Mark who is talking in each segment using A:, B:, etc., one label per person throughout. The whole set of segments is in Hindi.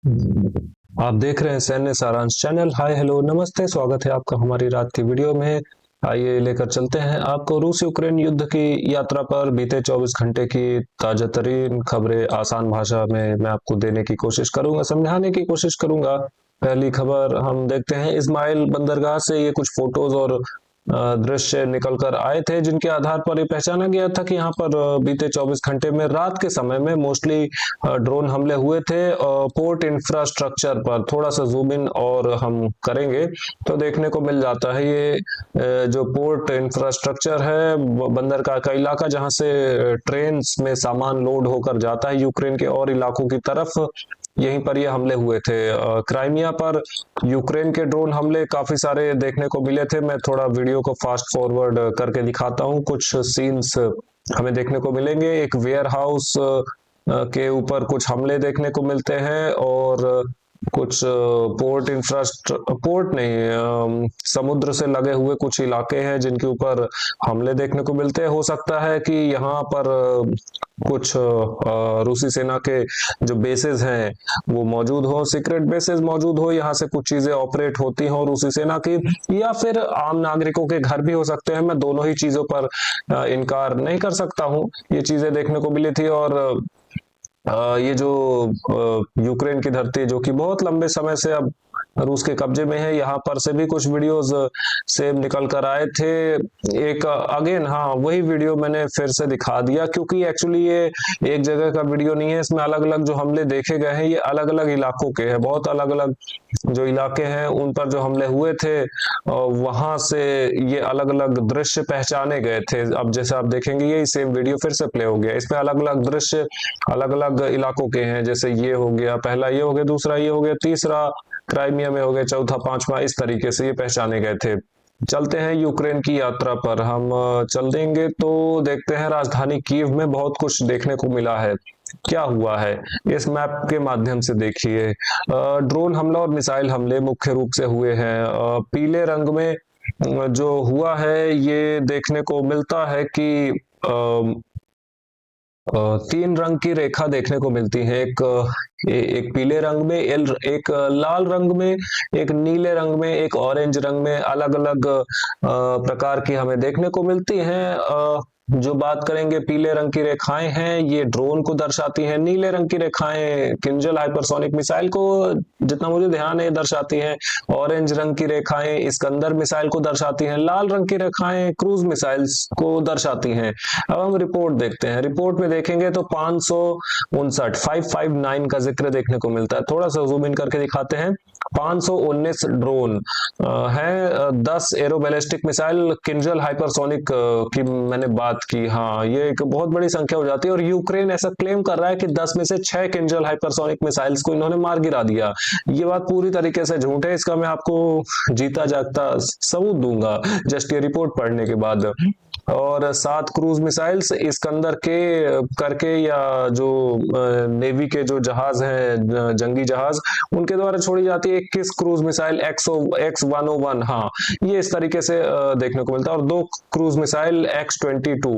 A: आप देख रहे हैं सैन्य सारांश चैनल। हाय हेलो नमस्ते, स्वागत है आपका हमारी रात की वीडियो में। आइए लेकर चलते हैं आपको रूस यूक्रेन युद्ध की यात्रा पर बीते 24 घंटे की ताजा तरीन खबरें आसान भाषा में मैं आपको देने की कोशिश करूंगा, समझाने की कोशिश करूंगा। पहली खबर हम देखते हैं, इस्माइल बंदरगाह से ये कुछ फोटोज और दृश्य निकल कर आए थे, जिनके आधार पर ये पहचाना गया था कि यहाँ पर बीते 24 घंटे में रात के समय में मोस्टली ड्रोन हमले हुए थे। पोर्ट इंफ्रास्ट्रक्चर पर थोड़ा सा जूम इन और हम करेंगे तो देखने को मिल जाता है ये जो पोर्ट इंफ्रास्ट्रक्चर है, बंदरगाह का इलाका जहां से ट्रेन में सामान लोड होकर जाता है यूक्रेन के और इलाकों की तरफ, यहीं पर ये हमले हुए थे। क्राइमिया पर यूक्रेन के ड्रोन हमले काफी सारे देखने को मिले थे। मैं थोड़ा वीडियो को फास्ट फॉरवर्ड करके दिखाता हूँ। कुछ सीन्स हमें देखने को मिलेंगे। एक वेयर हाउस के ऊपर कुछ हमले देखने को मिलते हैं और कुछ पोर्ट नहीं, समुद्र से लगे हुए कुछ इलाके हैं जिनके ऊपर हमले देखने को मिलते हैं। हो सकता है कि यहाँ पर कुछ रूसी सेना के जो बेसेस हैं वो मौजूद हो, सीक्रेट बेसेस मौजूद हो, यहाँ से कुछ चीजें ऑपरेट होती हो रूसी सेना की, या फिर आम नागरिकों के घर भी हो सकते हैं। मैं दोनों ही चीजों पर इनकार नहीं कर सकता हूँ। ये चीजें देखने को मिली थी। और ये जो यूक्रेन की धरती जो कि बहुत लंबे समय से अब रूस के कब्जे में है, यहाँ पर से भी कुछ वीडियोस सेम निकल कर आए थे। एक अगेन हाँ वही वीडियो मैंने फिर से दिखा दिया, क्योंकि एक्चुअली ये एक जगह का वीडियो नहीं है। इसमें अलग अलग जो हमले देखे गए हैं ये अलग अलग इलाकों के हैं। बहुत अलग अलग जो इलाके हैं उन पर जो हमले हुए थे वहां से ये अलग अलग दृश्य पहचाने गए थे। अब जैसे आप देखेंगे ये सेम वीडियो फिर से प्ले हो गया। इसमें अलग अलग दृश्य अलग अलग इलाकों के हैं। जैसे ये हो गया, पहला ये हो गया, दूसरा ये हो गया, तीसरा क्राइमिया में हो गया, चौथा पांचवा, इस तरीके से ये पहचाने गए थे। चलते हैं यूक्रेन की यात्रा पर हम चल देंगे तो देखते हैं राजधानी कीव में बहुत कुछ देखने को मिला है। क्या हुआ है इस मैप के माध्यम से देखिए। ड्रोन हमला और मिसाइल हमले मुख्य रूप से हुए हैं। पीले रंग में जो हुआ है ये देखने को मिलता है कि तीन रंग की रेखा देखने को मिलती है। एक पीले रंग में, एक लाल रंग में, एक नीले रंग में, एक ऑरेंज रंग में, अलग अलग प्रकार की हमें देखने को मिलती हैं। जो बात करेंगे पीले रंग की रेखाएं हैं ये ड्रोन को दर्शाती हैं। नीले रंग की रेखाएं किंजल हाइपरसोनिक मिसाइल को, जितना मुझे ध्यान है, दर्शाती हैं। ऑरेंज रंग की रेखाएं इस्कंदर मिसाइल को दर्शाती हैं। लाल रंग की रेखाएं क्रूज मिसाइल्स को दर्शाती हैं। अब हम रिपोर्ट देखते हैं। रिपोर्ट में देखेंगे तो 559 का जिक्र देखने को मिलता है। थोड़ा सा जूम इन करके दिखाते हैं। 519 ड्रोन है, 10 arrow ballistic missile Kinjal hypersonic की मैंने बात की। हाँ ये एक बहुत बड़ी संख्या हो जाती है। और यूक्रेन ऐसा क्लेम कर रहा है कि 10 में से 6 किंजल हाइपरसोनिक मिसाइल्स को इन्होंने मार गिरा दिया। ये बात पूरी तरीके से झूठ है। इसका मैं आपको जीता जागता सबूत दूंगा जस्ट ये रिपोर्ट पढ़ने के बाद। और 7 क्रूज मिसाइल्स इस्कंदर के करके, या जो नेवी के जो जहाज हैं, जंगी जहाज, उनके द्वारा छोड़ी जाती है। 21 क्रूज मिसाइल X101, हाँ ये इस तरीके से देखने को मिलता है। और 2 क्रूज मिसाइल X-22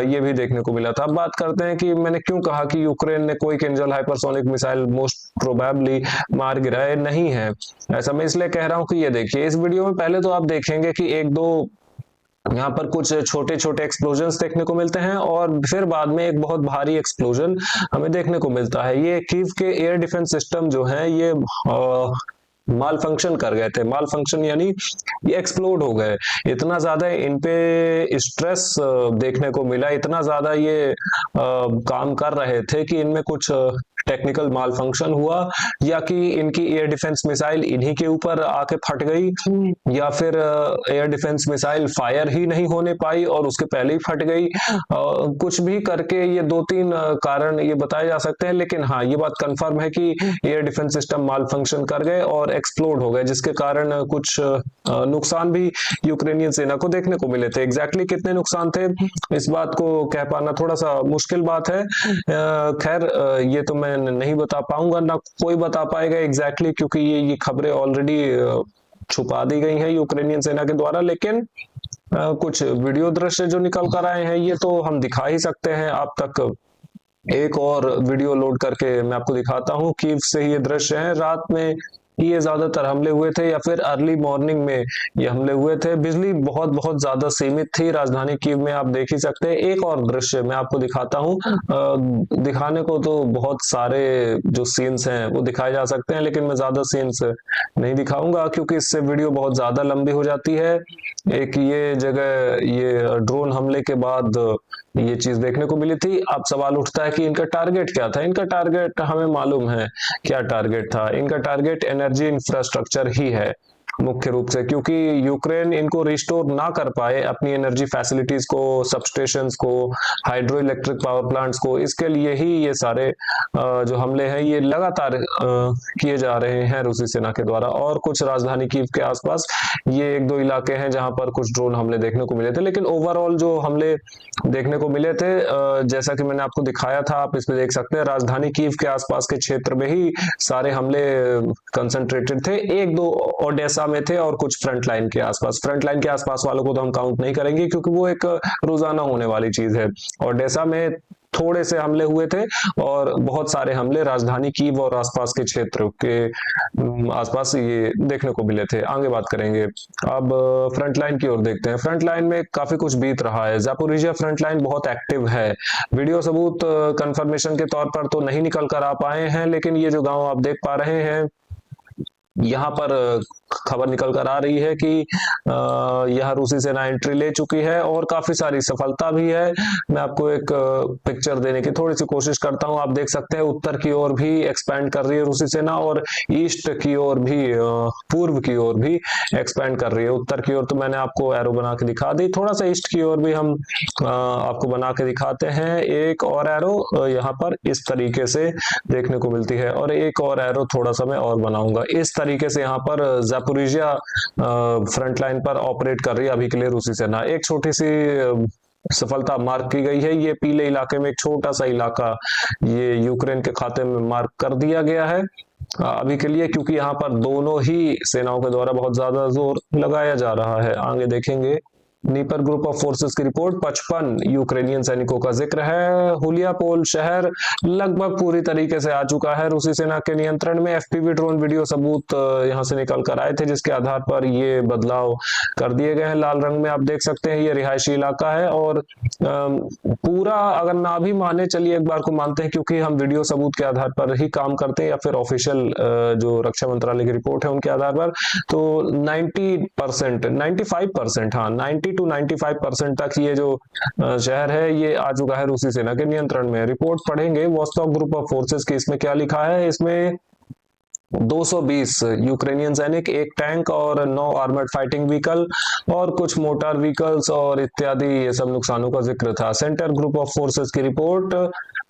A: ये भी देखने को मिला था। अब बात करते हैं कि मैंने क्यों कहा कि यूक्रेन ने कोई Kinjal hypersonic missile most probably मार गिराए नहीं है। ऐसा मैं इसलिए कह रहा हूं कि ये देखिए इस वीडियो में पहले तो आप देखेंगे कि एक दो यहाँ पर कुछ छोटे छोटे एक्सप्लोजन देखने को मिलते हैं और फिर बाद में एक बहुत भारी एक्सप्लोजन हमें देखने को मिलता है। ये कीव के एयर डिफेंस सिस्टम जो है ये माल फंक्शन कर गए थे। माल फंक्शन यानी ये एक्सप्लोड हो गए। इतना ज्यादा इन पे स्ट्रेस देखने को मिला, इतना ज्यादा ये काम कर रहे थे कि इनमें कुछ टेक्निकल माल फंक्शन हुआ, या कि इनकी एयर डिफेंस मिसाइल इन्हीं के ऊपर आके फट गई, या फिर एयर डिफेंस मिसाइल फायर ही नहीं होने पाई और उसके पहले ही फट गई। कुछ भी करके ये 2-3 कारण ये बताए जा सकते हैं। लेकिन हाँ ये बात कंफर्म है कि एयर डिफेंस सिस्टम माल फंक्शन कर गए और एक्सप्लोड हो गए, जिसके कारण कुछ नुकसान भी यूक्रेनियन सेना को देखने को मिले थे। एग्जैक्टली कितने नुकसान थे इस बात को कह पाना थोड़ा सा मुश्किल बात है। खैर ये तो मैं नहीं बता पाऊंगा, ना कोई बता पाएगा एग्जैक्टली, क्योंकि ये खबरें ऑलरेडी छुपा दी गई हैं यूक्रेनियन सेना के द्वारा। लेकिन कुछ वीडियो दृश्य जो निकल कर आए हैं ये तो हम दिखा ही सकते हैं आप तक। एक और वीडियो लोड करके मैं आपको दिखाता हूँ। कीव से ये दृश्य है, रात में ये ज्यादातर हमले हुए थे या फिर अर्ली मॉर्निंग में ये हमले हुए थे। बिजली बहुत बहुत ज्यादा सीमित थी राजधानी कीव में, आप देख ही सकते हैं। एक और दृश्य मैं आपको दिखाता हूँ। दिखाने को तो बहुत सारे जो सीन्स हैं वो दिखाए जा सकते हैं, लेकिन मैं ज्यादा सीन्स नहीं दिखाऊंगा क्योंकि इससे वीडियो बहुत ज्यादा लंबी हो जाती है। एक ये जगह, ये ड्रोन हमले के बाद ये चीज देखने को मिली थी। अब सवाल उठता है कि इनका टारगेट क्या था। इनका टारगेट हमें मालूम है क्या टारगेट था। इनका टारगेट एनर्जी इंफ्रास्ट्रक्चर ही है मुख्य रूप से, क्योंकि यूक्रेन इनको रिस्टोर ना कर पाए अपनी एनर्जी फैसिलिटीज को, सबस्टेशंस को, हाइड्रो इलेक्ट्रिक पावर प्लांट्स को। इसके लिए ही ये सारे जो हमले हैं ये लगातार किए जा रहे हैं रूसी सेना के द्वारा। और कुछ राजधानी कीव के आसपास ये एक दो इलाके हैं जहां पर कुछ ड्रोन हमले देखने को मिले थे, लेकिन ओवरऑल जो हमले देखने को मिले थे, जैसा कि मैंने आपको दिखाया था, आप इसमें देख सकते हैं राजधानी कीव के आसपास के क्षेत्र में ही सारे हमले कंसंट्रेटेड थे। एक दो ओडेसा में थे और कुछ फ्रंट लाइन के आसपास। फ्रंट लाइन के आसपास वालों को तो हम काउंट नहीं करेंगे क्योंकि वो एक रोजाना होने वाली चीज है। ओडेसा में थोड़े से हमले हुए थे और बहुत सारे हमले राजधानी कीव और आसपास के क्षेत्र के आसपास ये देखने को मिले थे। आगे बात करेंगे। अब फ्रंट लाइन की ओर देखते हैं। फ्रंट लाइन में काफी कुछ बीत रहा है। ज़ापोरिज़िया फ्रंट लाइन बहुत एक्टिव है। वीडियो सबूत कंफर्मेशन के तौर पर तो नहीं निकल कर आ पाए हैं, लेकिन ये जो गांव आप देख पा रहे हैं, यहाँ पर खबर निकल कर आ रही है कि यह रूसी सेना एंट्री ले चुकी है और काफी सारी सफलता भी है। मैं आपको एक पिक्चर देने की थोड़ी सी कोशिश करता हूँ। आप देख सकते हैं उत्तर की ओर भी एक्सपैंड कर रही है रूसी सेना और ईस्ट की ओर भी, पूर्व की ओर भी एक्सपैंड कर रही है। उत्तर की ओर तो मैंने आपको एरो बना के दिखा दी, थोड़ा सा ईस्ट की ओर भी हम आपको बना के दिखाते हैं। एक और एरो यहाँ पर इस तरीके से देखने को मिलती है और एक और एरो थोड़ा सा मैं और बनाऊंगा। इस तरीके से यहाँ पर ज़ापोरिज़िया फ्रंट लाइन पर ऑपरेट कर रही है अभी के लिए रूसी सेना। एक छोटी सी सफलता मार्क की गई है। ये पीले इलाके में एक छोटा सा इलाका ये यूक्रेन के खाते में मार्क कर दिया गया है अभी के लिए, क्योंकि यहाँ पर दोनों ही सेनाओं के द्वारा बहुत ज्यादा जोर लगाया जा रहा है। आगे देखेंगे। नीपर ग्रुप ऑफ फोर्सेस की रिपोर्ट, 55 यूक्रेनियन सैनिकों का जिक्र है। हुलियापोल शहर लगभग पूरी तरीके से आ चुका है रूसी सेना के नियंत्रण में। एफपीवी ड्रोन वीडियो सबूत यहां से निकल कर आए थे, जिसके आधार पर ये बदलाव कर दिए गए हैं। लाल रंग में आप देख सकते हैं ये रिहायशी इलाका है और पूरा अगर ना भी माने, चलिए एक बार को मानते हैं क्योंकि हम वीडियो सबूत के आधार पर ही काम करते हैं या फिर ऑफिशियल जो रक्षा मंत्रालय की रिपोर्ट है उनके आधार पर, तो 90%, 95%, हाँ 90 to 95% तक ये जो शहर है ये आ चुका है रूसी सेना के नियंत्रण में। रिपोर्ट पढ़ेंगे वॉस्टॉक ग्रुप ऑफ फोर्सेस की। इसमें क्या लिखा है? इसमें 220 यूक्रेनियन सैनिक, एक टैंक और 9 आर्मर्ड फाइटिंग व्हीकल और कुछ मोटर व्हीकल्स और इत्यादि ये सब नुकसानों का जिक्र था। सेंटर ग्रुप ऑफ फोर्सेस की रिपोर्ट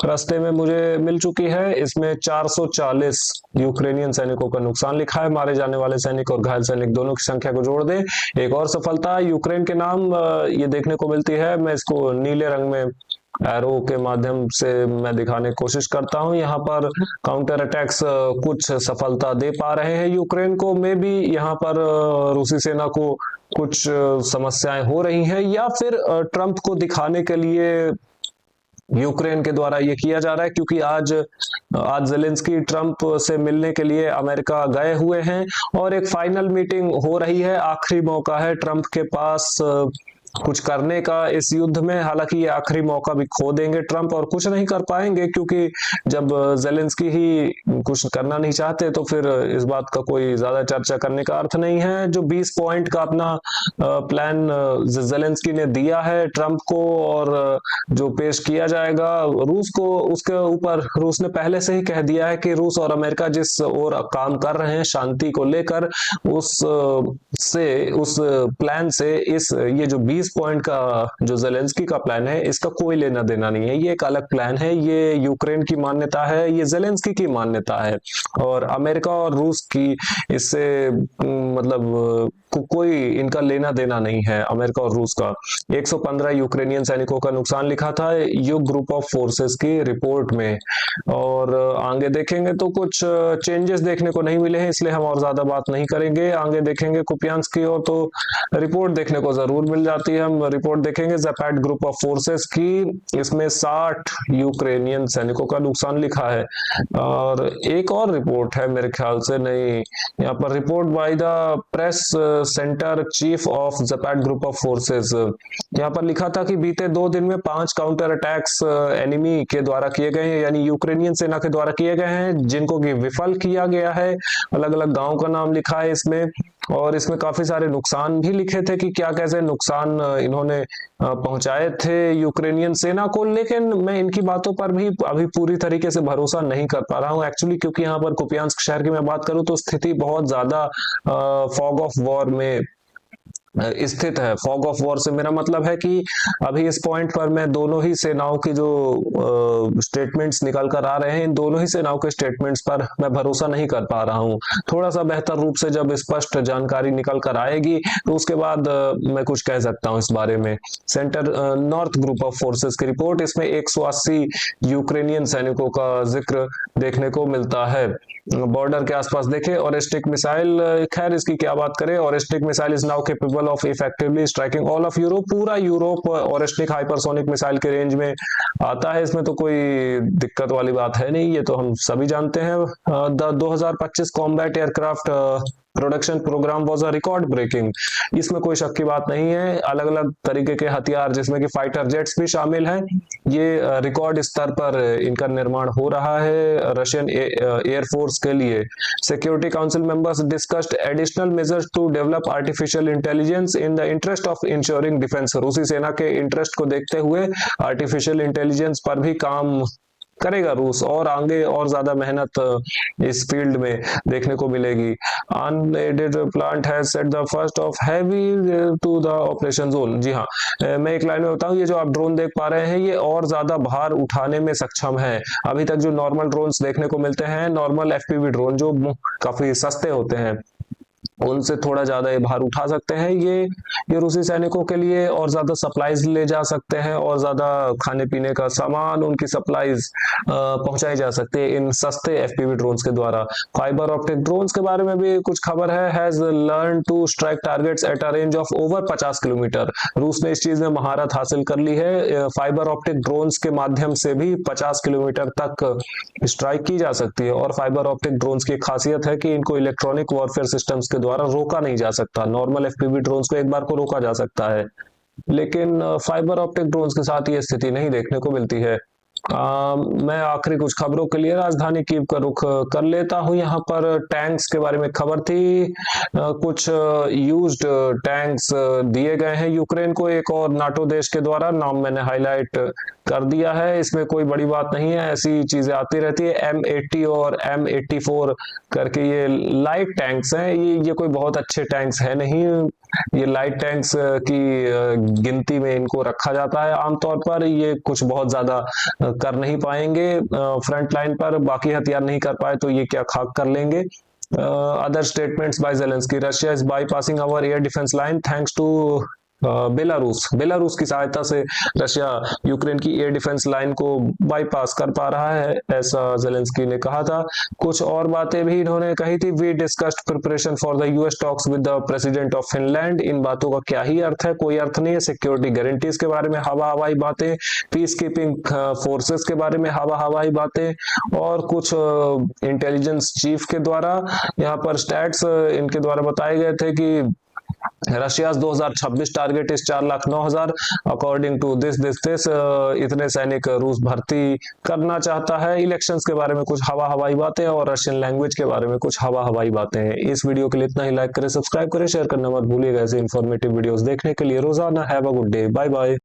A: रास्ते में मुझे मिल चुकी है। इसमें 440 यूक्रेनियन सैनिकों का नुकसान लिखा है। मारे जाने वाले सैनिक और घायल सैनिक दोनों की संख्या को जोड़ दें। एक और सफलता यूक्रेन के नाम ये देखने को मिलती है। मैं इसको नीले रंग में एरो के माध्यम से मैं दिखाने की कोशिश करता हूं। यहाँ पर काउंटर अटैक्स कुछ सफलता दे पा रहे हैं यूक्रेन को। में भी यहाँ पर रूसी सेना को कुछ समस्याएं हो रही हैं या फिर ट्रंप को दिखाने के लिए यूक्रेन के द्वारा ये किया जा रहा है, क्योंकि आज ज़ेलेंस्की ट्रंप से मिलने के लिए अमेरिका गए हुए हैं और एक फाइनल मीटिंग हो रही है। आखिरी मौका है ट्रंप के पास कुछ करने का इस युद्ध में। हालांकि ये आखिरी मौका भी खो देंगे ट्रंप और कुछ नहीं कर पाएंगे, क्योंकि जब ज़ेलेंस्की ही कुछ करना नहीं चाहते तो फिर इस बात का कोई ज्यादा चर्चा करने का अर्थ नहीं है। जो 20 पॉइंट का अपना प्लान ज़ेलेंस्की ने दिया है ट्रंप को और जो पेश किया जाएगा रूस को, उसके ऊपर रूस ने पहले से ही कह दिया है कि रूस और अमेरिका जिस ओर काम कर रहे हैं शांति को लेकर, उस प्लान से ये जो 20 पॉइंट का जो ज़ेलेंस्की का प्लान है इसका कोई लेना देना नहीं है। ये एक अलग प्लान है। ये यूक्रेन की मान्यता है, ये ज़ेलेंस्की की मान्यता है और अमेरिका और रूस की इससे मतलब कोई इनका लेना देना नहीं है, अमेरिका और रूस का। 115 यूक्रेनियन सैनिकों का नुकसान लिखा था युग ग्रुप ऑफ फोर्सेस की रिपोर्ट में। और आगे देखेंगे तो कुछ चेंजेस देखने को नहीं मिले हैं, इसलिए हम और ज्यादा बात नहीं करेंगे। आगे देखेंगे कुपियांस्क की ओर, तो रिपोर्ट देखने को जरूर मिल जाती है। हम रिपोर्ट देखेंगे ज़ेपैट ग्रुप ऑफ फोर्सेस की, इसमें 60 यूक्रेनियन सैनिकों का नुकसान लिखा है। और एक और रिपोर्ट है मेरे ख्याल से, नहीं, यहाँ पर report by the press centre chief of Zapad group of forces, यहाँ पर लिखा था कि बीते 2 दिन में 5 काउंटर अटैक्स एनिमी के द्वारा किए गए हैं, यानी यूक्रेनियन सेना के द्वारा किए गए हैं, जिनको कि विफल किया गया है। अलग अलग गांव का नाम लिखा है इसमें, और इसमें काफी सारे नुकसान भी लिखे थे कि क्या कैसे नुकसान इन्होंने पहुंचाए थे यूक्रेनियन सेना को। लेकिन मैं इनकी बातों पर भी अभी पूरी तरीके से भरोसा नहीं कर पा रहा हूं एक्चुअली, क्योंकि यहाँ पर कुपियांस्क शहर की मैं बात करूं तो स्थिति बहुत ज्यादा फॉग ऑफ वॉर में स्थित है। फॉग ऑफ वॉर से मेरा मतलब है कि अभी इस पॉइंट पर मैं दोनों ही सेनाओं की जो स्टेटमेंट्स निकल कर आ रहे हैं, इन दोनों ही सेनाओं के स्टेटमेंट्स पर मैं भरोसा नहीं कर पा रहा हूं। थोड़ा सा बेहतर रूप से जब स्पष्ट जानकारी निकल कर आएगी तो उसके बाद मैं कुछ कह सकता हूं इस बारे में। Centre north group of forces की रिपोर्ट, इसमें 180 यूक्रेनियन सैनिकों का जिक्र देखने को मिलता है। बॉर्डर के आसपास देखें, ऑरेस्टिक मिसाइल, खैर इसकी क्या बात करें, Oreshnik missile is now capable of effectively striking all of Europe. पूरा यूरोप ऑरेस्टिक हाइपरसोनिक मिसाइल के रेंज में आता है, इसमें तो कोई दिक्कत वाली बात है नहीं, ये तो हम सभी जानते हैं। The 2025 combat aircraft production program was a record breaking, इसमें कोई शक की बात नहीं है। अलग अलग तरीके के हथियार जिसमें कि फाइटर जेट्स भी शामिल हैं, ये रिकॉर्ड स्तर पर इनका निर्माण हो रहा है रशियन एयरफोर्स के लिए। Security council members discussed additional measures to develop artificial intelligence in the interest of ensuring defence. रूसी सेना के इंटरेस्ट को देखते हुए आर्टिफिशियल इंटेलिजेंस पर भी काम करेगा रूस, और आगे और ज्यादा मेहनत इस फील्ड में देखने को मिलेगी। Unaided plant has set the first of heavy to the operation zone. जी हाँ, मैं एक लाइन में बताऊं, ये जो आप ड्रोन देख पा रहे हैं ये और ज्यादा भार उठाने में सक्षम है। अभी तक जो नॉर्मल ड्रोन्स देखने को मिलते हैं, नॉर्मल एफपीवी ड्रोन जो काफी सस्ते होते हैं, उनसे थोड़ा ज्यादा ये भार उठा सकते हैं। ये रूसी सैनिकों के लिए और ज्यादा सप्लाईज ले जा सकते हैं, और ज्यादा खाने पीने का सामान, उनकी सप्लाईज पहुंचाई जा सकती है इन सस्ते एफपीवी ड्रोन्स के द्वारा। फाइबर ऑप्टिक ड्रोन्स के बारे में भी कुछ खबर है, has learn to strike targets at a range of over 50 kilometre. रूस ने इस चीज में महारत हासिल कर ली है, फाइबर ऑप्टिक ड्रोन्स के माध्यम से भी 50 किलोमीटर तक स्ट्राइक की जा सकती है। और फाइबर ऑप्टिक ड्रोन्स की खासियत है कि इनको इलेक्ट्रॉनिक वॉरफेयर सिस्टम्स के द्वारा रोका नहीं जा सकता। नॉर्मल एफपीवी ड्रोन्स को एक बार को रोका जा सकता है, लेकिन फाइबर ऑप्टिक ड्रोन्स के साथ ये स्थिति नहीं देखने को मिलती है। मैं आखिरी कुछ खबरों के लिए राजधानी कीव का रुख कर लेता हूं। यहाँ पर टैंक्स के बारे में खबर थी, कुछ यूज्ड टैंक्स दिए गए हैं यूक्रेन को एक और नाटो देश के द्वारा, नाम मैंने हाईलाइट कर दिया है, इसमें कोई बड़ी बात नहीं है, ऐसी चीजें आती रहती है। M80 और M84 करके ये लाइट टैंक्स हैं, ये कोई बहुत अच्छे टैंक्स है नहीं, ये लाइट टैंक्स की गिनती में इनको रखा जाता है आमतौर पर। ये कुछ बहुत ज्यादा कर नहीं पाएंगे फ्रंट लाइन पर, बाकी हथियार नहीं कर पाए तो ये क्या खाक कर लेंगे। Other statements by Zelensky, Russia is bypassing our air defence line thanks to Belarus की सहायता से रशिया यूक्रेन की एयर डिफेंस लाइन को बाईपास कर पा रहा है, ऐसा ज़ेलेंस्की ने कहा था। कुछ और बातें भी इन्होंने कही थी। We discussed preparation for the US talks with the president of Finland. इन बातों का क्या ही अर्थ है, कोई अर्थ नहीं है। सिक्योरिटी गारंटीज के बारे में हवा हवाई बातें, पीस कीपिंग फोर्सेस के बारे में हवा हवाई बातें, और कुछ इंटेलिजेंस चीफ के द्वारा यहाँ पर स्टैट्स इनके द्वारा बताए गए थे कि रशिया 2026 टारगेट इस 4,09,000 अकॉर्डिंग टू दिस इतने सैनिक रूस भर्ती करना चाहता है। इलेक्शंस के बारे में कुछ हवा हवाई बातें, और रशियन लैंग्वेज के बारे में कुछ हवा हवाई बातें हैं। इस वीडियो के लिए इतना ही, लाइक करें, सब्सक्राइब करें, शेयर करना मत भूलिएगा ऐसे इन्फॉर्मेटिव वीडियोस देखने के लिए रोजाना। Have a good day, bye bye.